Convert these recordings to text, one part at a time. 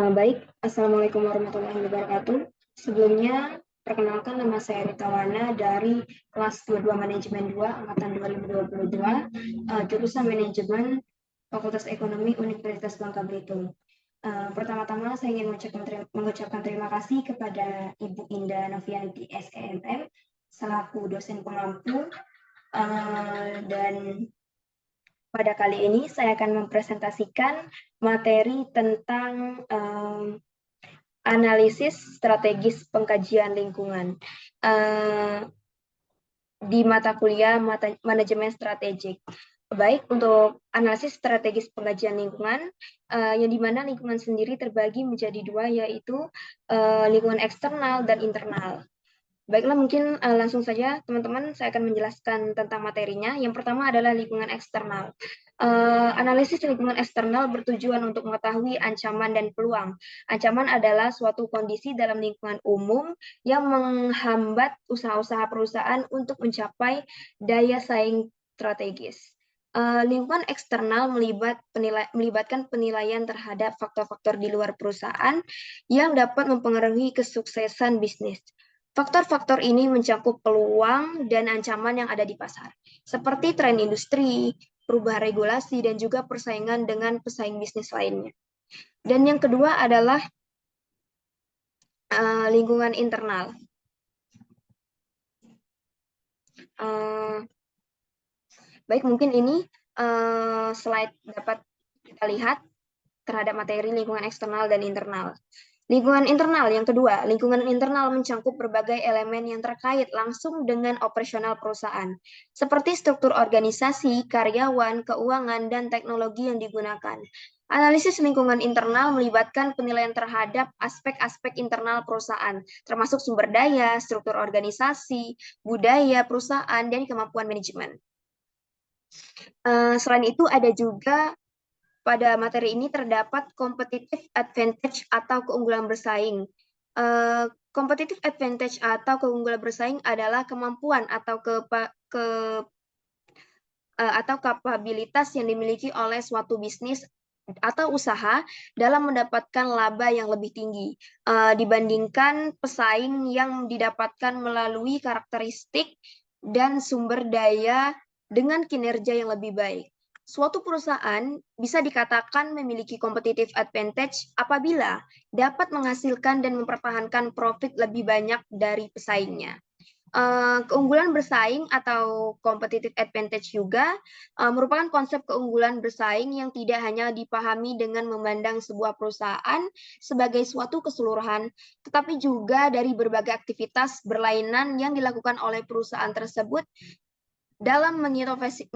Baik, Assalamualaikum warahmatullahi wabarakatuh. Sebelumnya, perkenalkan nama saya Rita Wana dari kelas 22 Manajemen 2, Angkatan 2022, jurusan Manajemen Fakultas Ekonomi Universitas Bangka Belitung. Pertama-tama saya ingin mengucapkan terima kasih kepada Ibu Indah Novianti SEMM selaku dosen pengampu, dan pada kali ini saya akan mempresentasikan materi tentang analisis strategis pengkajian lingkungan di mata kuliah manajemen strategik. Baik, untuk analisis strategis pengkajian lingkungan, yang dimana lingkungan sendiri terbagi menjadi dua, yaitu lingkungan eksternal dan internal. Baiklah, mungkin langsung saja teman-teman, saya akan menjelaskan tentang materinya. Yang pertama adalah lingkungan eksternal. Analisis lingkungan eksternal bertujuan untuk mengetahui ancaman dan peluang. Ancaman adalah suatu kondisi dalam lingkungan umum yang menghambat usaha-usaha perusahaan untuk mencapai daya saing strategis. Lingkungan eksternal melibatkan penilaian terhadap faktor-faktor di luar perusahaan yang dapat mempengaruhi kesuksesan bisnis. Faktor-faktor ini mencakup peluang dan ancaman yang ada di pasar, seperti tren industri, perubahan regulasi, dan juga persaingan dengan pesaing bisnis lainnya. Dan yang kedua adalah lingkungan internal. Baik, mungkin ini slide dapat kita lihat terhadap materi lingkungan eksternal dan internal. Lingkungan internal yang kedua, lingkungan internal mencakup berbagai elemen yang terkait langsung dengan operasional perusahaan, seperti struktur organisasi, karyawan, keuangan, dan teknologi yang digunakan. Analisis lingkungan internal melibatkan penilaian terhadap aspek-aspek internal perusahaan, termasuk sumber daya, struktur organisasi, budaya perusahaan, dan kemampuan manajemen. Selain itu, ada juga pada materi ini terdapat competitive advantage atau keunggulan bersaing. Competitive advantage atau keunggulan bersaing adalah kemampuan atau kapabilitas yang dimiliki oleh suatu bisnis atau usaha dalam mendapatkan laba yang lebih tinggi dibandingkan pesaing yang didapatkan melalui karakteristik dan sumber daya dengan kinerja yang lebih baik. Suatu perusahaan bisa dikatakan memiliki competitive advantage apabila dapat menghasilkan dan mempertahankan profit lebih banyak dari pesaingnya. Keunggulan bersaing atau competitive advantage juga merupakan konsep keunggulan bersaing yang tidak hanya dipahami dengan memandang sebuah perusahaan sebagai suatu keseluruhan, tetapi juga dari berbagai aktivitas berlainan yang dilakukan oleh perusahaan tersebut dalam menginovasi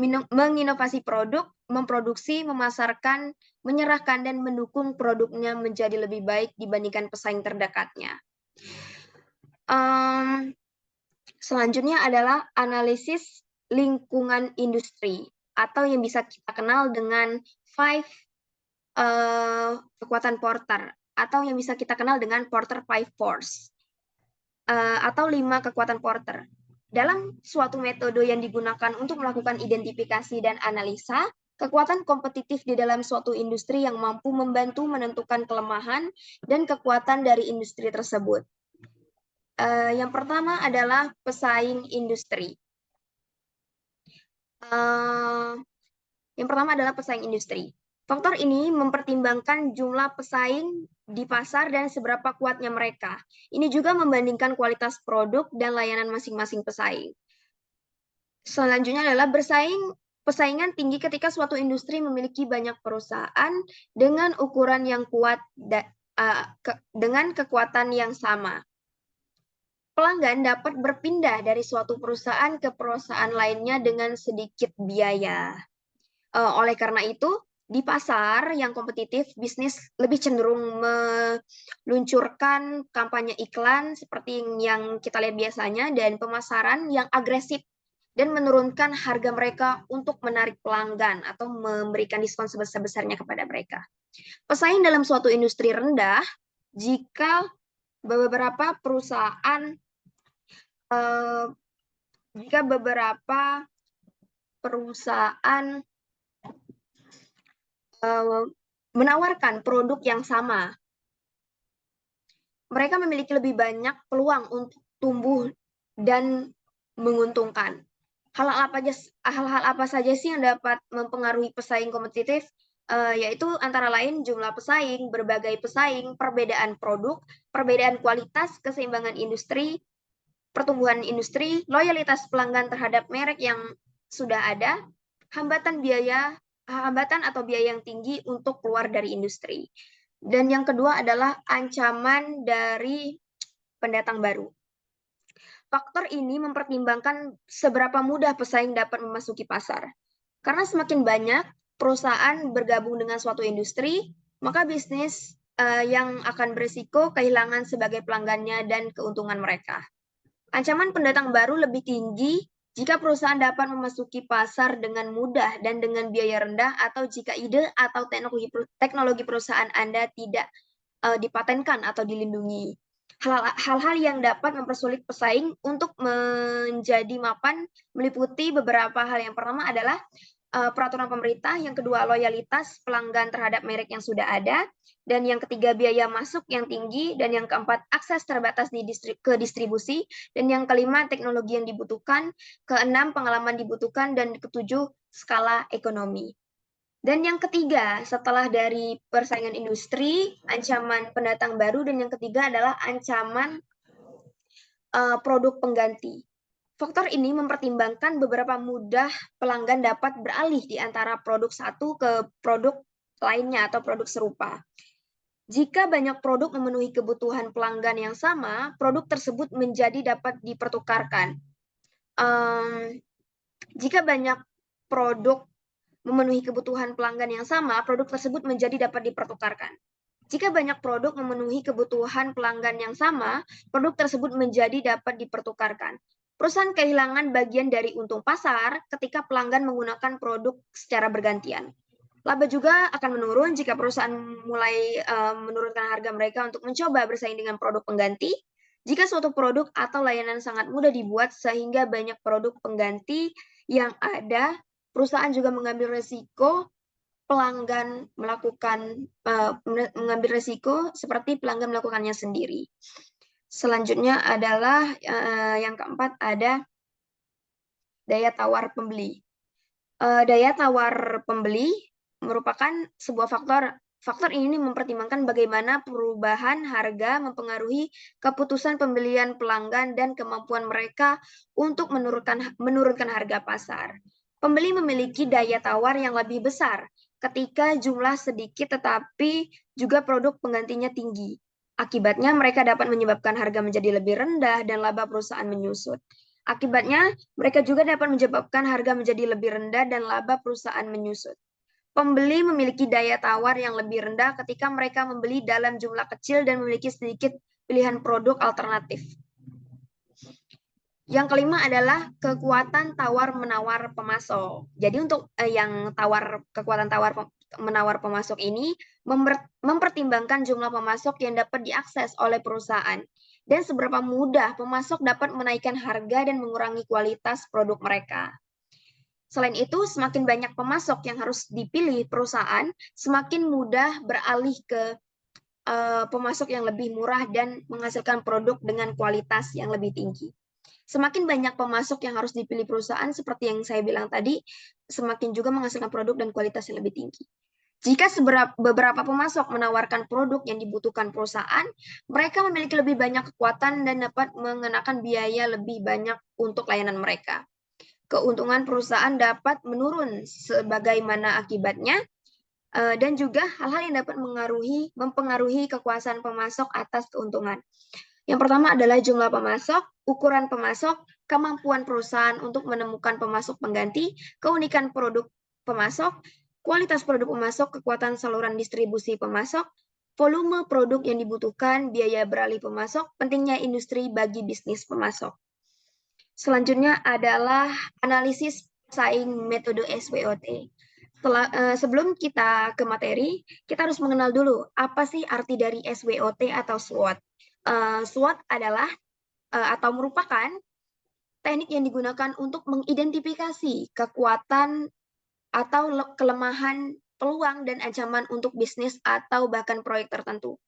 produk, memproduksi, memasarkan, menyerahkan, dan mendukung produknya menjadi lebih baik dibandingkan pesaing terdekatnya. Selanjutnya adalah analisis lingkungan industri, atau yang bisa kita kenal dengan 5 kekuatan Porter, atau yang bisa kita kenal dengan Porter 5 Force, atau 5 kekuatan Porter. Dalam suatu metode yang digunakan untuk melakukan identifikasi dan analisa, kekuatan kompetitif di dalam suatu industri yang mampu membantu menentukan kelemahan dan kekuatan dari industri tersebut. Yang pertama adalah pesaing industri. Yang pertama adalah pesaing industri. Faktor ini mempertimbangkan jumlah pesaing di pasar dan seberapa kuatnya mereka. Ini juga membandingkan kualitas produk dan layanan masing-masing pesaing. Selanjutnya adalah persaingan tinggi ketika suatu industri memiliki banyak perusahaan dengan ukuran yang kuat dengan kekuatan yang sama. Pelanggan dapat berpindah dari suatu perusahaan ke perusahaan lainnya dengan sedikit biaya. Oleh karena itu, di pasar yang kompetitif, bisnis lebih cenderung meluncurkan kampanye iklan seperti yang kita lihat biasanya dan pemasaran yang agresif dan menurunkan harga mereka untuk menarik pelanggan atau memberikan diskon sebesar-besarnya kepada mereka. Pesaing dalam suatu industri rendah jika beberapa perusahaan menawarkan produk yang sama, mereka memiliki lebih banyak peluang untuk tumbuh dan menguntungkan. Hal-hal apa saja sih yang dapat mempengaruhi pesaing kompetitif? Yaitu antara lain jumlah pesaing, berbagai pesaing, perbedaan produk, perbedaan kualitas, keseimbangan industri, pertumbuhan industri, loyalitas pelanggan terhadap merek yang sudah ada, hambatan atau biaya yang tinggi untuk keluar dari industri. Dan yang kedua adalah ancaman dari pendatang baru. Faktor ini mempertimbangkan seberapa mudah pesaing dapat memasuki pasar. Karena semakin banyak perusahaan bergabung dengan suatu industri, maka bisnis yang akan berisiko kehilangan sebagai pelanggannya dan keuntungan mereka. Ancaman pendatang baru lebih tinggi jika perusahaan dapat memasuki pasar dengan mudah dan dengan biaya rendah, atau jika ide atau teknologi perusahaan Anda tidak dipatenkan atau dilindungi. Hal-hal yang dapat mempersulit pesaing untuk menjadi mapan meliputi beberapa hal. Yang pertama adalah peraturan pemerintah, yang kedua loyalitas pelanggan terhadap merek yang sudah ada, dan yang ketiga biaya masuk yang tinggi, dan yang keempat akses terbatas ke distribusi, dan yang kelima teknologi yang dibutuhkan, keenam pengalaman dibutuhkan, dan ketujuh skala ekonomi. Dan yang ketiga, setelah dari persaingan industri, ancaman pendatang baru, dan yang ketiga adalah ancaman produk pengganti. Faktor ini mempertimbangkan beberapa mudah pelanggan dapat beralih di antara produk satu ke produk lainnya atau produk serupa. Jika banyak produk memenuhi kebutuhan pelanggan yang sama, produk tersebut menjadi dapat dipertukarkan. Jika banyak produk memenuhi kebutuhan pelanggan yang sama, produk tersebut menjadi dapat dipertukarkan. Jika banyak produk memenuhi kebutuhan pelanggan yang sama, produk tersebut menjadi dapat dipertukarkan. Perusahaan kehilangan bagian dari untung pasar ketika pelanggan menggunakan produk secara bergantian. Laba juga akan menurun jika perusahaan mulai menurunkan harga mereka untuk mencoba bersaing dengan produk pengganti. Jika suatu produk atau layanan sangat mudah dibuat sehingga banyak produk pengganti yang ada, perusahaan juga mengambil resiko mengambil resiko seperti pelanggan melakukannya sendiri. Selanjutnya adalah yang keempat ada daya tawar pembeli. Daya tawar pembeli merupakan sebuah faktor. Faktor ini mempertimbangkan bagaimana perubahan harga mempengaruhi keputusan pembelian pelanggan dan kemampuan mereka untuk menurunkan harga pasar. Pembeli memiliki daya tawar yang lebih besar ketika jumlah sedikit tetapi juga produk penggantinya tinggi. Akibatnya mereka dapat menyebabkan harga menjadi lebih rendah dan laba perusahaan menyusut. Akibatnya, mereka juga dapat menyebabkan harga menjadi lebih rendah dan laba perusahaan menyusut. Pembeli memiliki daya tawar yang lebih rendah ketika mereka membeli dalam jumlah kecil dan memiliki sedikit pilihan produk alternatif. Yang kelima adalah kekuatan tawar-menawar pemasok. Jadi untuk kekuatan tawar-menawar pemasok ini mempertimbangkan jumlah pemasok yang dapat diakses oleh perusahaan dan seberapa mudah pemasok dapat menaikkan harga dan mengurangi kualitas produk mereka. Selain itu, semakin banyak pemasok yang harus dipilih perusahaan, semakin mudah beralih ke pemasok yang lebih murah dan menghasilkan produk dengan kualitas yang lebih tinggi. Semakin banyak pemasok yang harus dipilih perusahaan, seperti yang saya bilang tadi, semakin juga menghasilkan produk dan kualitas yang lebih tinggi. Jika beberapa pemasok menawarkan produk yang dibutuhkan perusahaan, mereka memiliki lebih banyak kekuatan dan dapat mengenakan biaya lebih banyak untuk layanan mereka. Keuntungan perusahaan dapat menurun sebagaimana akibatnya, dan juga hal-hal yang dapat mempengaruhi kekuasaan pemasok atas keuntungan. Yang pertama adalah jumlah pemasok, ukuran pemasok, kemampuan perusahaan untuk menemukan pemasok pengganti, keunikan produk pemasok, kualitas produk pemasok, kekuatan saluran distribusi pemasok, volume produk yang dibutuhkan, biaya beralih pemasok, pentingnya industri bagi bisnis pemasok. Selanjutnya adalah analisis pesaing metode SWOT. Sebelum kita ke materi, kita harus mengenal dulu apa sih arti dari SWOT atau SWOT. SWOT adalah atau merupakan teknik yang digunakan untuk mengidentifikasi kekuatan atau kelemahan, peluang, dan ancaman untuk bisnis atau bahkan proyek tertentu.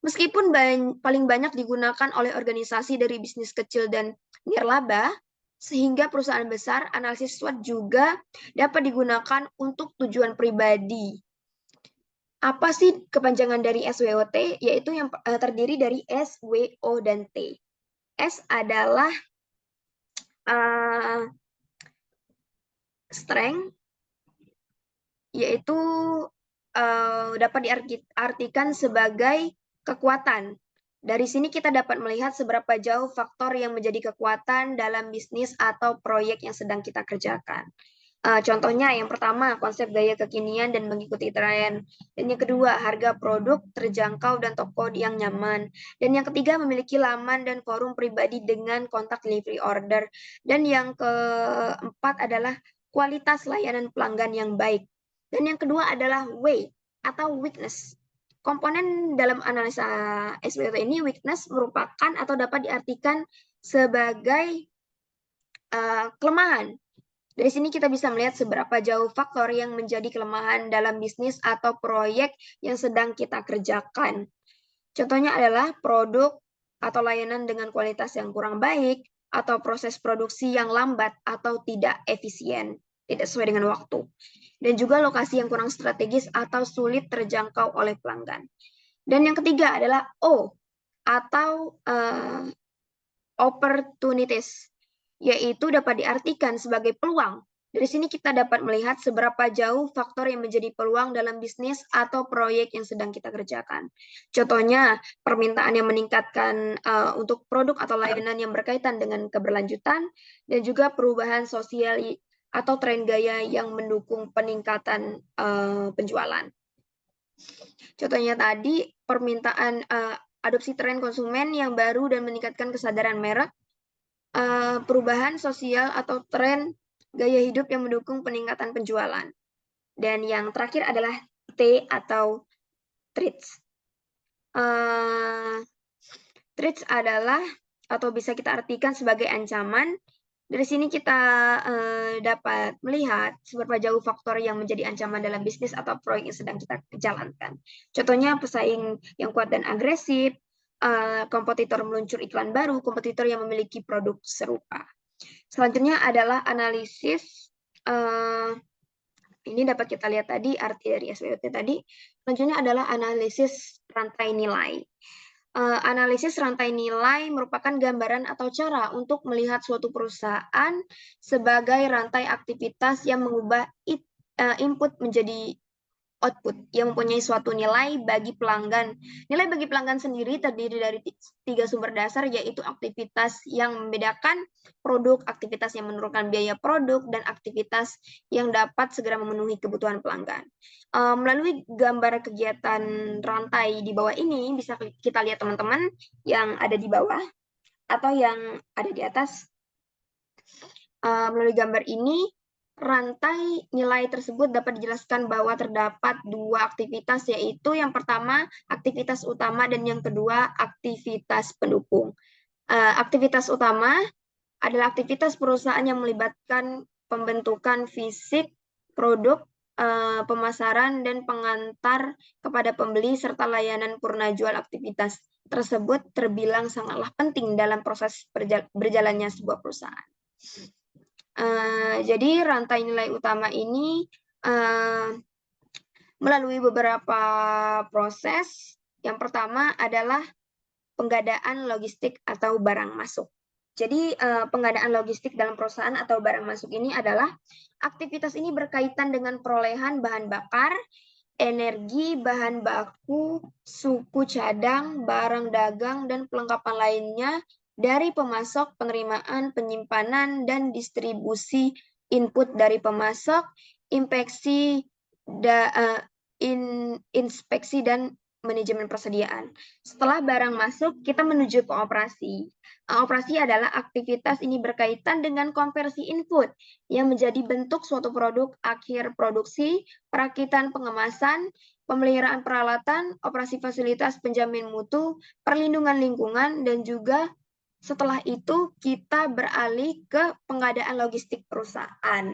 Meskipun paling banyak digunakan oleh organisasi dari bisnis kecil dan nirlaba, sehingga perusahaan besar, analisis SWOT juga dapat digunakan untuk tujuan pribadi. Apa sih kepanjangan dari SWOT? Yaitu yang terdiri dari S, W, O, dan T. S adalah strength, yaitu dapat diartikan sebagai kekuatan. Dari sini kita dapat melihat seberapa jauh faktor yang menjadi kekuatan dalam bisnis atau proyek yang sedang kita kerjakan. Contohnya yang pertama, konsep gaya kekinian dan mengikuti tren. Dan yang kedua, harga produk terjangkau dan toko yang nyaman. Dan yang ketiga, memiliki laman dan forum pribadi dengan kontak delivery order. Dan yang keempat adalah kualitas layanan pelanggan yang baik. Dan yang kedua adalah way atau weakness. Komponen dalam analisa SWOT ini, weakness merupakan atau dapat diartikan sebagai kelemahan. Dari sini kita bisa melihat seberapa jauh faktor yang menjadi kelemahan dalam bisnis atau proyek yang sedang kita kerjakan. Contohnya adalah produk atau layanan dengan kualitas yang kurang baik, atau proses produksi yang lambat atau tidak efisien, tidak sesuai dengan waktu. Dan juga lokasi yang kurang strategis atau sulit terjangkau oleh pelanggan. Dan yang ketiga adalah O, atau opportunities, yaitu dapat diartikan sebagai peluang. Dari sini kita dapat melihat seberapa jauh faktor yang menjadi peluang dalam bisnis atau proyek yang sedang kita kerjakan. Contohnya, permintaan yang meningkatkan untuk produk atau layanan yang berkaitan dengan keberlanjutan, dan juga perubahan sosial atau tren gaya yang mendukung peningkatan penjualan. Contohnya tadi, permintaan adopsi tren konsumen yang baru dan meningkatkan kesadaran merek, perubahan sosial atau tren gaya hidup yang mendukung peningkatan penjualan. Dan yang terakhir adalah T atau threats. Threats adalah atau bisa kita artikan sebagai ancaman. Dari sini kita dapat melihat seberapa jauh faktor yang menjadi ancaman dalam bisnis atau proyek yang sedang kita jalankan. Contohnya pesaing yang kuat dan agresif, kompetitor meluncur iklan baru, kompetitor yang memiliki produk serupa. Selanjutnya adalah analisis, ini dapat kita lihat tadi arti dari SWOT tadi. Selanjutnya adalah analisis rantai nilai. Analisis rantai nilai merupakan gambaran atau cara untuk melihat suatu perusahaan sebagai rantai aktivitas yang mengubah input menjadi output yang mempunyai suatu nilai bagi pelanggan. Nilai bagi pelanggan sendiri terdiri dari 3 sumber dasar, yaitu aktivitas yang membedakan produk, aktivitas yang menurunkan biaya produk, dan aktivitas yang dapat segera memenuhi kebutuhan pelanggan. Melalui gambar kegiatan rantai di bawah ini, bisa kita lihat teman-teman yang ada di bawah atau yang ada di atas. Melalui gambar ini, rantai nilai tersebut dapat dijelaskan bahwa terdapat 2 aktivitas, yaitu yang pertama aktivitas utama dan yang kedua aktivitas pendukung. Aktivitas utama adalah aktivitas perusahaan yang melibatkan pembentukan fisik, produk, pemasaran, dan pengantar kepada pembeli, serta layanan purna jual. Aktivitas tersebut terbilang sangatlah penting dalam proses berjalannya sebuah perusahaan. Jadi rantai nilai utama ini melalui beberapa proses. Yang pertama adalah pengadaan logistik atau barang masuk. Jadi pengadaan logistik dalam perusahaan atau barang masuk ini adalah aktivitas ini berkaitan dengan perolehan bahan bakar, energi, bahan baku, suku cadang, barang dagang, dan pelengkapan lainnya dari pemasok, penerimaan, penyimpanan, dan distribusi input dari pemasok, inspeksi dan manajemen persediaan. Setelah barang masuk, kita menuju ke operasi. Operasi adalah aktivitas ini berkaitan dengan konversi input yang menjadi bentuk suatu produk akhir produksi, perakitan pengemasan, pemeliharaan peralatan, operasi fasilitas penjamin mutu, perlindungan lingkungan, dan juga setelah itu kita beralih ke pengadaan logistik perusahaan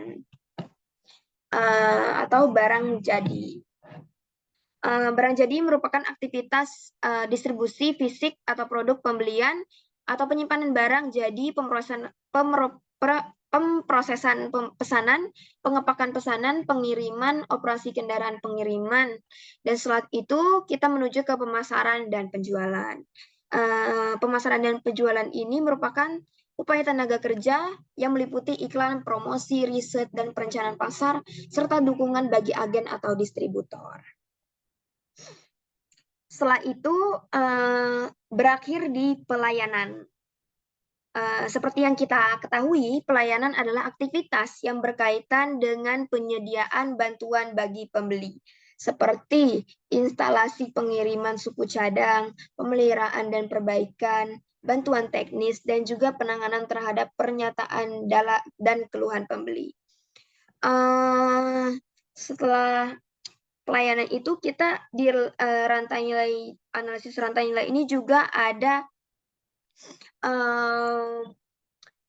atau barang jadi. Barang jadi merupakan aktivitas distribusi fisik atau produk pembelian atau penyimpanan barang jadi pemrosesan pesanan, pengepakan pesanan, pengiriman, operasi kendaraan pengiriman, dan setelah itu kita menuju ke pemasaran dan penjualan. Pemasaran dan penjualan ini merupakan upaya tenaga kerja yang meliputi iklan, promosi, riset, dan perencanaan pasar, serta dukungan bagi agen atau distributor. Setelah itu berakhir di pelayanan. Seperti yang kita ketahui, pelayanan adalah aktivitas yang berkaitan dengan penyediaan bantuan bagi pembeli, seperti instalasi pengiriman suku cadang, pemeliharaan dan perbaikan, bantuan teknis, dan juga penanganan terhadap pernyataan dan keluhan pembeli. Setelah pelayanan itu kita di rantai nilai, analisis rantai nilai ini juga ada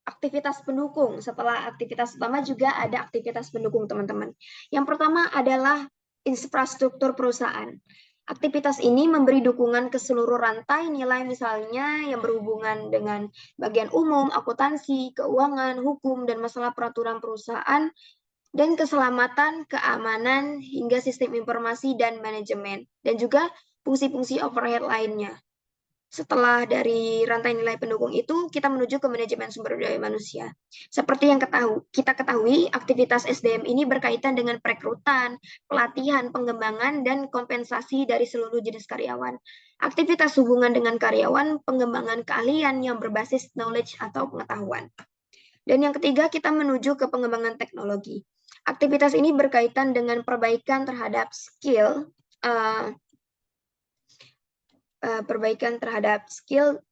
aktivitas pendukung. Setelah aktivitas utama juga ada aktivitas pendukung, teman-teman. Yang pertama adalah infrastruktur perusahaan. Aktivitas ini memberi dukungan ke seluruh rantai nilai, misalnya yang berhubungan dengan bagian umum, akuntansi, keuangan, hukum, dan masalah peraturan perusahaan, dan keselamatan, keamanan, hingga sistem informasi dan manajemen, dan juga fungsi-fungsi overhead lainnya. Setelah dari rantai nilai pendukung itu, kita menuju ke manajemen sumber daya manusia. Seperti yang kita ketahui, aktivitas SDM ini berkaitan dengan perekrutan, pelatihan, pengembangan, dan kompensasi dari seluruh jenis karyawan. Aktivitas hubungan dengan karyawan, pengembangan keahlian yang berbasis knowledge atau pengetahuan. Dan yang ketiga, kita menuju ke pengembangan teknologi. Aktivitas ini berkaitan dengan perbaikan terhadap skill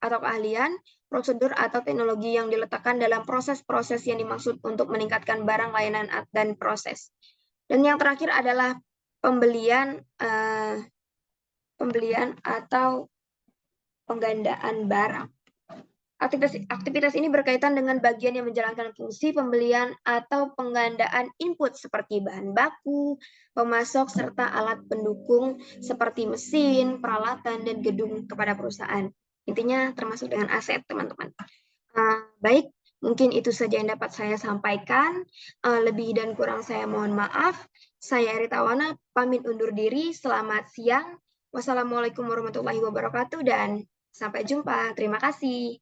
atau keahlian, prosedur atau teknologi yang diletakkan dalam proses-proses yang dimaksud untuk meningkatkan barang, layanan, dan proses. Dan yang terakhir adalah pembelian atau penggandaan barang. Aktivitas ini berkaitan dengan bagian yang menjalankan fungsi pembelian atau penggandaan input seperti bahan baku, pemasok, serta alat pendukung seperti mesin, peralatan, dan gedung kepada perusahaan. Intinya termasuk dengan aset, teman-teman. Baik, mungkin itu saja yang dapat saya sampaikan. Lebih dan kurang saya mohon maaf. Saya Ritawana, pamit undur diri. Selamat siang. Wassalamualaikum warahmatullahi wabarakatuh dan sampai jumpa. Terima kasih.